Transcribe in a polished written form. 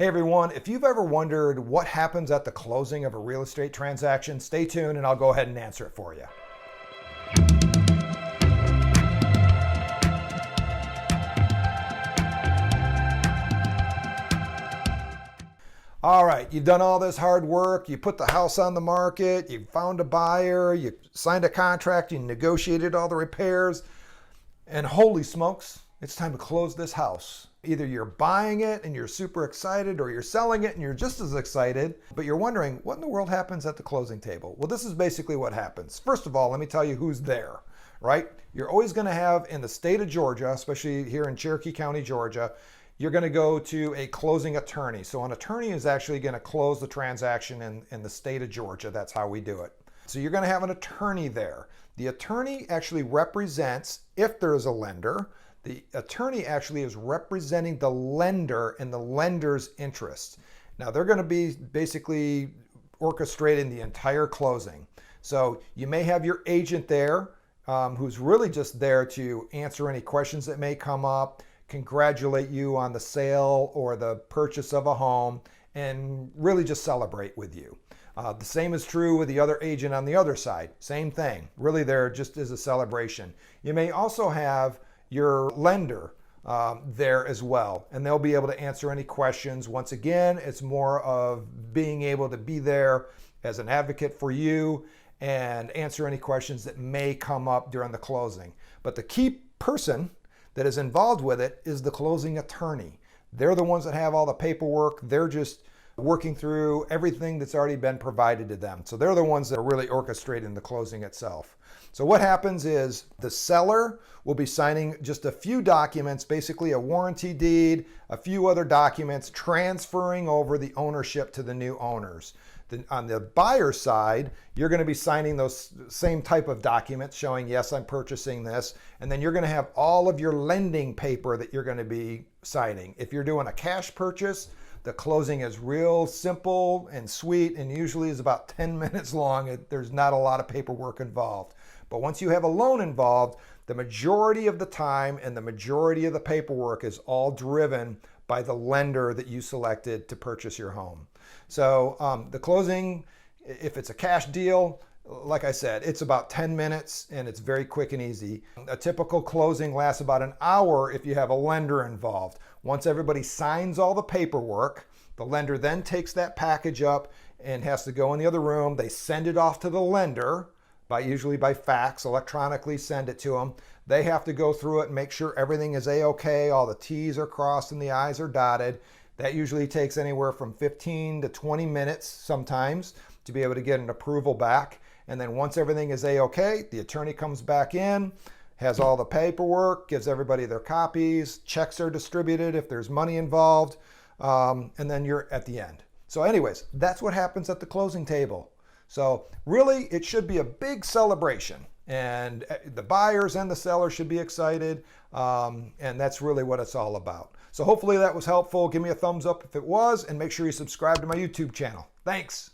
Hey everyone, if you've ever wondered what happens at the closing of a real estate transaction, stay tuned and I'll go ahead and answer it for you. All right, you've done all this hard work, you put the house on the market, you found a buyer, you signed a contract, you negotiated all the repairs, and holy smokes, it's time to close this house. Either you're buying it and you're super excited, or you're selling it and you're just as excited, but you're wondering what in the world happens at the closing table. Well, this is basically what happens. First of all, let me tell you who's there, right? You're always going to have, in the state of Georgia, especially here in Cherokee County, Georgia, you're going to go to a closing attorney. So an attorney is actually going to close the transaction in the state of Georgia. That's how we do it. So you're going to have an attorney there. The attorney actually represents, if there is a lender, the attorney actually is representing the lender and the lender's interest. Now they're going to be basically orchestrating the entire closing. So you may have your agent there who's really just there to answer any questions that may come up, congratulate you on the sale or the purchase of a home, and really just celebrate with you. The same is true with the other agent on the other side. Same thing. Really there just is a celebration. You may also have your lender there as well, and they'll be able to answer any questions. Once again, it's more of being able to be there as an advocate for you and answer any questions that may come up during the closing. But the key person that is involved with it is the closing attorney. They're the ones that have all the paperwork. They're just working through everything that's already been provided to them. So they're the ones that are really orchestrating the closing itself. So what happens is the seller will be signing just a few documents, basically a warranty deed, a few other documents, transferring over the ownership to the new owners. Then on the buyer side, you're going to be signing those same type of documents showing, yes, I'm purchasing this. And then you're going to have all of your lending paper that you're going to be signing. If you're doing a cash purchase, the closing is real simple and sweet and usually is about 10 minutes long. There's not a lot of paperwork involved. But once you have a loan involved, the majority of the time and the majority of the paperwork is all driven by the lender that you selected to purchase your home. So the closing, if it's a cash deal, like I said, it's about 10 minutes and it's very quick and easy. A typical closing lasts about an hour if you have a lender involved. Once everybody signs all the paperwork, the lender then takes that package up and has to go in the other room. They send it off to the lender, usually by fax, electronically send it to them. They have to go through it and make sure everything is A-OK, all the T's are crossed and the I's are dotted. That usually takes anywhere from 15 to 20 minutes sometimes to be able to get an approval back. And then once everything is A-OK, the attorney comes back in, has all the paperwork, gives everybody their copies, checks are distributed if there's money involved, and then you're at the end. So anyways, that's what happens at the closing table. So really, it should be a big celebration, and the buyers and the sellers should be excited, and that's really what it's all about. So hopefully that was helpful. Give me a thumbs up if it was, and make sure you subscribe to my YouTube channel. Thanks.